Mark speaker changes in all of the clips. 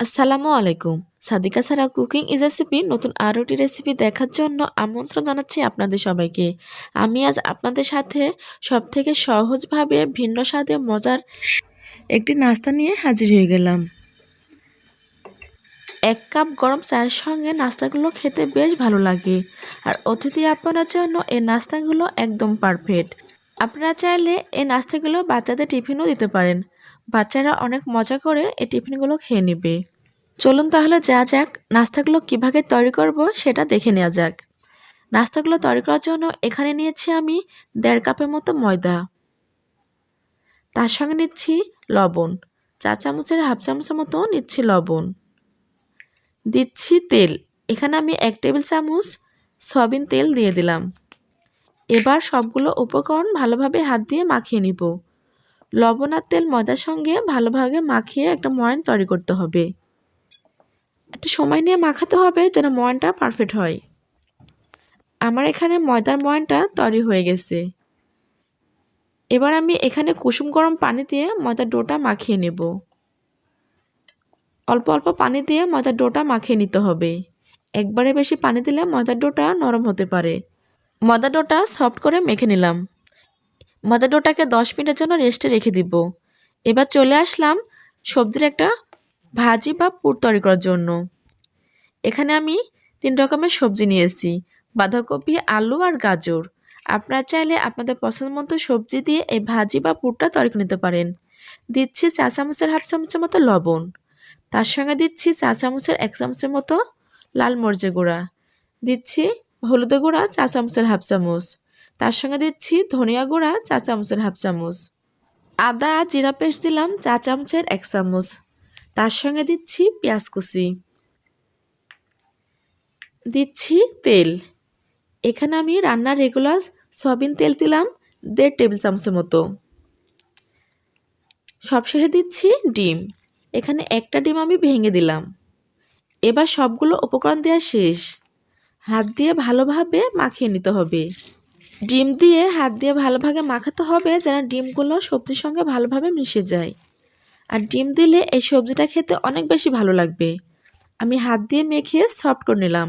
Speaker 1: আসসালামু আলাইকুম। সাদিকা সারা cooking is recipe নতুন আরও একটি রেসিপি দেখার জন্য আমন্ত্রণ জানাচ্ছি আপনাদের সবাইকে। আমি আজ আপনাদের সাথে সবথেকে সহজভাবে ভিন্ন স্বাদে মজার একটি নাস্তা নিয়ে হাজির হয়ে গেলাম। 1 কাপ গরম চায়ের সঙ্গে নাস্তাগুলো খেতে বেশ ভালো লাগে, আর অতিথি আপ্যায়নের জন্য এই নাস্তাগুলো একদম পারফেক্ট। আপনারা চাইলে এই নাস্তাগুলো বাচ্চাদের টিফিনও দিতে পারেন। বাচ্চারা অনেক মজা করে এই টিফিনগুলো খেয়ে নেবে। চলুন তাহলে যা যাক, নাস্তাগুলো কীভাবে তৈরি করব সেটা দেখে নেওয়া যাক। নাস্তাগুলো তৈরি করার জন্য এখানে নিয়েছি আমি 1.5 কাপের মতো ময়দা। তার সঙ্গে নিচ্ছি লবণ, 4 চামচের হাফ চামচের মতো নিচ্ছি লবণ। দিচ্ছি তেল, এখানে আমি 1 টেবিল চামচ সয়াবিন তেল দিয়ে দিলাম। এবার সবগুলো উপকরণ ভালোভাবে হাত দিয়ে মাখিয়ে নিব। লবণ আর তেল ময়দার সঙ্গে ভালোভাবে মাখিয়ে একটা ময়ান তৈরি করতে হবে। একটু সময় নিয়ে মাখাতে হবে যেন ময়ানটা পারফেক্ট হয়। আমার এখানে ময়দার ময়ানটা তৈরি হয়ে গেছে। এবার আমি এখানে কুসুম গরম পানি দিয়ে ময়দার ডোটা মাখিয়ে নেব। অল্প অল্প পানি দিয়ে ময়দার ডোটা মাখিয়ে নিতে হবে। একবারে বেশি পানি দিলে ময়দার ডোটা নরম হতে পারে। ময়দার ডোটা সফট করে মেখে নিলাম। ময়দার ডোটাকে 10 মিনিটের জন্য রেস্টে রেখে দিব। এবার চলে আসলাম সবজির একটা ভাজি বা পুর তৈরি করার জন্য। এখানে আমি 3 রকমের সবজি নিয়েছি, বাঁধাকপি, আলু আর গাজর। আপনারা চাইলে আপনাদের পছন্দ মতো সবজি দিয়ে এই ভাজি বা পুরটা তৈরি করে নিতে পারেন। দিচ্ছি 4 চামচের হাফ চামচের মতো লবণ। তার সঙ্গে দিচ্ছি 4 চামচের 1 চামচের মতো লাল মরিচের গুঁড়া। দিচ্ছি হলুদের গুঁড়া 4 চামচের হাফ চামচ। তার সঙ্গে দিচ্ছি ধনিয়া গুঁড়া 4 চামচের হাফ চামচ। আদা জিরা পেস্ট দিলাম 4 চামচের 1 চামচ। তার সঙ্গে দিচ্ছি পেঁয়াজ কুচি। দিচ্ছি তেল, এখানে আমি রান্নার রেগুলার সয়াবিন তেল দিলাম 1.5 টেবিল চামচের মতো। সবশেষে দিচ্ছি ডিম, এখানে একটা ডিম আমি ভেঙে দিলাম। এবার সবগুলো উপকরণ দেওয়া শেষ। হাত দিয়ে ভালোভাবে মাখিয়ে নিতে হবে। ডিম দিয়ে হাত দিয়ে ভালোভাবে মাখাতে হবে যেন ডিমগুলো সবজির সঙ্গে ভালোভাবে মিশে যায়। আর ডিম দিলে এই সবজিটা খেতে অনেক বেশি ভালো লাগবে। আমি হাত দিয়ে মেখে সফট করে নিলাম।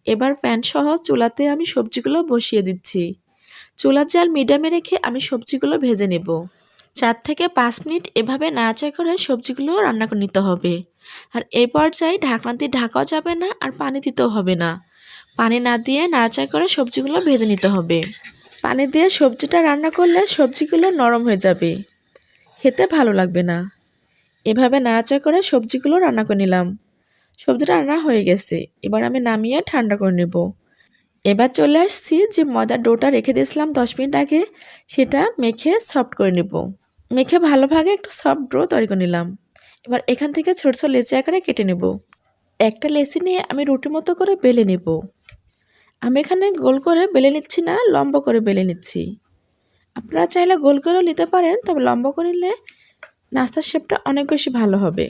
Speaker 1: এবার প্যান সহ চুলাতে আমি সবজিগুলো বসিয়ে দিচ্ছি। চুলার জাল মিডিয়ামে রেখে আমি সবজিগুলো ভেজে নেব। 4 থেকে 5 মিনিট এভাবে নাড়াচাড়া করে সবজিগুলো রান্না করে নিতে হবে। আর এই পর্যায়ে ঢাকনা দিয়ে ঢাকাও যাবে না, আর পানি দিতেও হবে না। পানি না দিয়ে নাড়াচাড়া করে সবজিগুলো ভেজে নিতে হবে। পানি দিয়ে সবজিটা রান্না করলে সবজিগুলো নরম হয়ে যাবে, খেতে ভালো লাগবে না। এভাবে নাড়াচাড়া করে সবজিগুলো রান্না করে নিলাম। সবজিটা রান্না হয়ে গেছে, এবার আমি নামিয়ে ঠান্ডা করে নেব। এবার চলে আসছি যে ময়দার ডোটা রেখে দিয়েছিলাম 10 মিনিট আগে, সেটা মেখে সফট করে নেব। মেখে ভালোভাবে একটু সফট ডো তৈরি করে নিলাম। এবার এখান থেকে ছোট ছোট লেচি আকারে কেটে নেব। একটা লেচি নিয়ে আমি রুটির মতো করে বেলে নেব। আমি এখানে গোল করে বেলে নিচ্ছি না, লম্বা করে বেলে নিচ্ছি। আপনারা চাইলে গোল করেও নিতে পারেন, তবে লম্বা করে নিলে নাস্তার শেপটা অনেক বেশি ভালো হবে।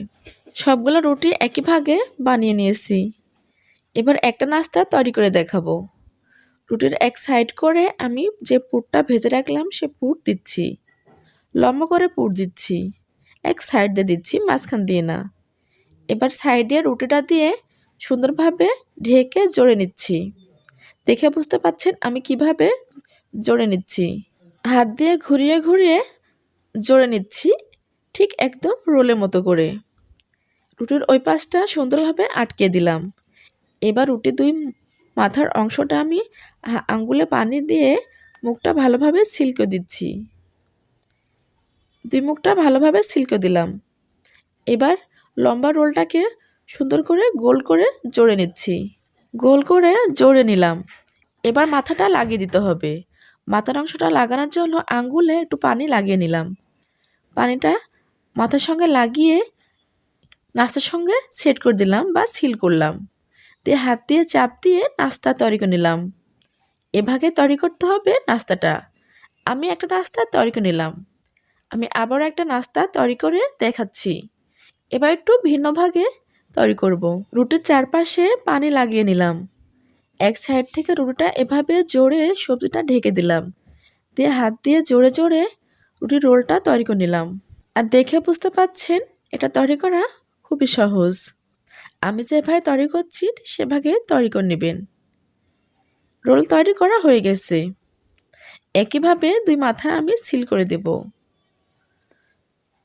Speaker 1: সবগুলো রুটি একই ভাগে বানিয়ে নিয়েছি। এবার একটা নাস্তা তৈরি করে দেখাবো। রুটির এক সাইড করে আমি যে পুরটা ভেজে রাখলাম সে পুর দিচ্ছি। লম্বা করে পুর দিচ্ছি, এক সাইড দিয়ে দিচ্ছি, মাঝখান দিয়ে না। এবার সাইডে রুটিটা দিয়ে সুন্দরভাবে ঢেকে জড়ে নিচ্ছি। দেখে বুঝতে পাচ্ছেন আমি কিভাবে জড়ে নিচ্ছি। হাত দিয়ে ঘুরিয়ে ঘুরিয়ে জড়ে নিচ্ছি, ঠিক একদম রোলের মতো করে। রুটির ওই পাশটা সুন্দরভাবে আটকে দিলাম। এবার রুটির 2 মাথার অংশটা আমি আঙ্গুলে পানি দিয়ে মুখটা ভালোভাবে সিল করে দিচ্ছি। 2 মুখটা ভালোভাবে সিল করে দিলাম। এবার লম্বা রোলটাকে সুন্দর করে গোল করে জড়ে নিচ্ছি। গোল করে জড়ে নিলাম। এবার মাথাটা লাগিয়ে দিতে হবে। মাথার অংশটা লাগানোর জন্য আঙ্গুলে একটু পানি লাগিয়ে নিলাম। পানিটা মাথার সঙ্গে লাগিয়ে নাস্তার সঙ্গে সেট করে দিলাম বা সিল করলাম। দিয়ে হাত দিয়ে চাপ দিয়ে নাস্তা তৈরি করে নিলাম। এভাবে তৈরি করতে হবে নাস্তাটা। আমি একটা নাস্তা তৈরি করে নিলাম। আমি আবারও একটা নাস্তা তৈরি করে দেখাচ্ছি। এবার একটু ভিন্ন ভাগে তৈরি করব। রুটির চারপাশে পানি লাগিয়ে নিলাম। এক সাইড থেকে রুটিটা এভাবে জোরে সবজিটা ঢেকে দিলাম। দিয়ে হাত দিয়ে জোরে জোরে রুটির রোলটা তৈরি করে নিলাম। আর দেখে বুঝতে পাচ্ছেন এটা তৈরি করা খুবই সহজ। আমি যেভাবে তৈরি করছি সেভাবে তৈরি করে নেবেন। রোল তৈরি করা হয়ে গেছে। একইভাবে 2 মাথা আমি সিল করে দেব।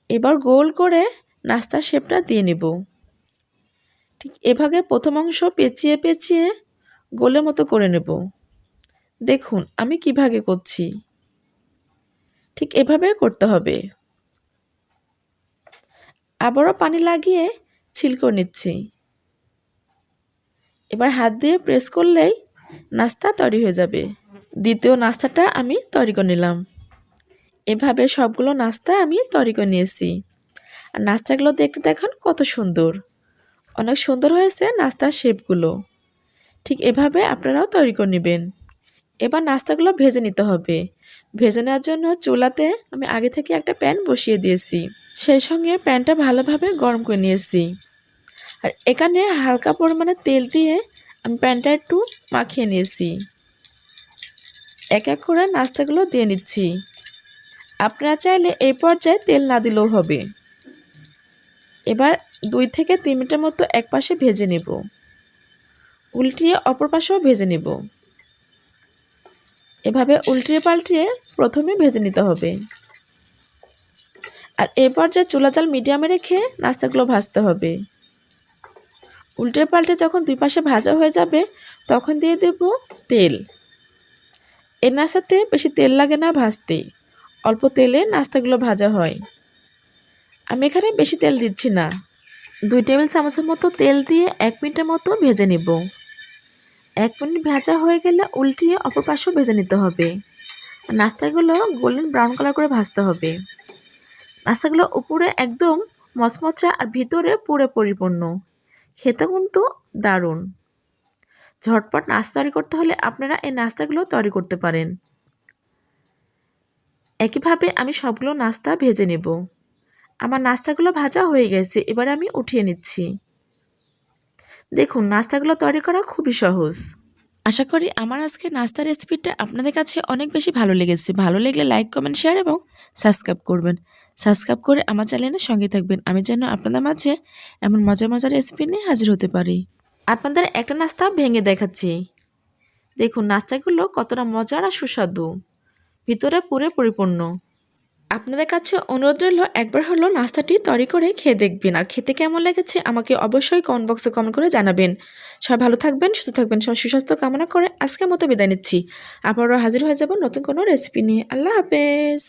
Speaker 1: এবার গোল করে নাস্তার শেপটা দিয়ে নেব। ঠিক এভাবে প্রথম অংশ পেঁচিয়ে পেঁচিয়ে গোলের মতো করে নেব। দেখুন আমি কিভাবে করছি। ঠিক এভাবে করতে হবে। আবারও পানি লাগিয়ে ছিল করে নিচ্ছি। এবার হাত দিয়ে প্রেস করলেই নাস্তা তৈরি হয়ে যাবে। দ্বিতীয় নাস্তাটা আমি তৈরি করে নিলাম। এভাবে সবগুলো নাস্তা আমি তৈরি করে নিয়েছি। আর নাস্তাগুলো দেখতে দেখুন কত সুন্দর। অনেক সুন্দর হয়েছে নাস্তার শেপগুলো। ঠিক এভাবে আপনারাও তৈরি করে নেবেন। এবার নাস্তাগুলো ভেজে নিতে হবে। ভেজে নেওয়ার জন্য চুলাতে আমি আগে থেকে একটা প্যান বসিয়ে দিয়েছি। সেই সঙ্গে প্যানটা ভালোভাবে গরম করে নিয়েছি। আর এখানে হালকা পরিমাণে তেল দিয়ে আমি প্যানটা একটু মাখিয়ে নিয়েছি। এক এক করে নাস্তাগুলো দিয়ে নিচ্ছি। আপনারা চাইলে এই পর্যায়ে তেল না দিলেও হবে। এবার 2 থেকে 3 মিনিটের মতো এক পাশে ভেজে নেব। উল্টিয়ে অপর পাশেও ভেজে নেব। এভাবে উল্টিয়ে পাল্টিয়ে প্রথমে ভেজে নিতে হবে। আর এই পর্যায়ে চুলা জাল মিডিয়ামে রেখে নাস্তাগুলো ভাজতে হবে। উল্টে পাল্টে যখন 2 পাশে ভাজা হয়ে যাবে তখন দিয়ে দেব তেল। এই নাস্তাতে বেশি তেল লাগে না ভাজতে। অল্প তেলে নাস্তাগুলো ভাজা হয়। আমি এখানে বেশি তেল দিচ্ছি না। 2 টেবিল চামচের মতো তেল দিয়ে 1 মিনিটের মতো ভেজে নেব। 1 মিনিট ভাজা হয়ে গেলে উল্টিয়ে অপর পাশেও ভেজে নিতে হবে। নাস্তাগুলো গোল্ডেন ব্রাউন কালার করে ভাজতে হবে। নাস্তাগুলো উপরে একদম মচমচা আর ভিতরে পুরো পরিপূর্ণ। খেতে কিন্তু দারুণ। ঝটপট নাস্তা তৈরি করতে হলে আপনারা এই নাস্তাগুলো তৈরি করতে পারেন। একইভাবে আমি সবগুলো নাস্তা ভেজে নেব। আমার নাস্তাগুলো ভাজা হয়ে গেছে। এবার আমি উঠিয়ে নিচ্ছি। দেখুন নাস্তাগুলো তৈরি করা খুবই সহজ। আশা করি আমার আজকে নাস্তার রেসিপিটা আপনাদের কাছে অনেক বেশি ভালো লেগেছে। ভালো লাগলে লাইক, কমেন্ট, শেয়ার এবং সাবস্ক্রাইব করবেন। সাবস্ক্রাইব করে আমার চ্যানেলের সঙ্গে থাকবেন। আমি যেন আপনাদের মাঝে এমন মজার মজার রেসিপি নিয়ে হাজির হতে পারি। আপনাদের একটা নাস্তা ভেঙে দেখাচ্ছি। দেখুন নাস্তাগুলো কতটা মজার আর সুস্বাদু। ভিতরে পুরো পরিপূর্ণ। আপনাদের কাছে অনুরোধ রইল একবার হলো নাস্তাটি তৈরি করে খেয়ে দেখবেন। আর খেতে কেমন লেগেছে আমাকে অবশ্যই কমেন্ট বক্সে কমেন্ট করে জানাবেন। সবাই ভালো থাকবেন, সুস্থ থাকবেন, সবার সুস্বাস্থ্য কামনা করে আজকের মতো বিদায় নিচ্ছি। আবারও হাজির হয়ে যাব নতুন কোনো রেসিপি নিয়ে। আল্লাহ হাফেজ।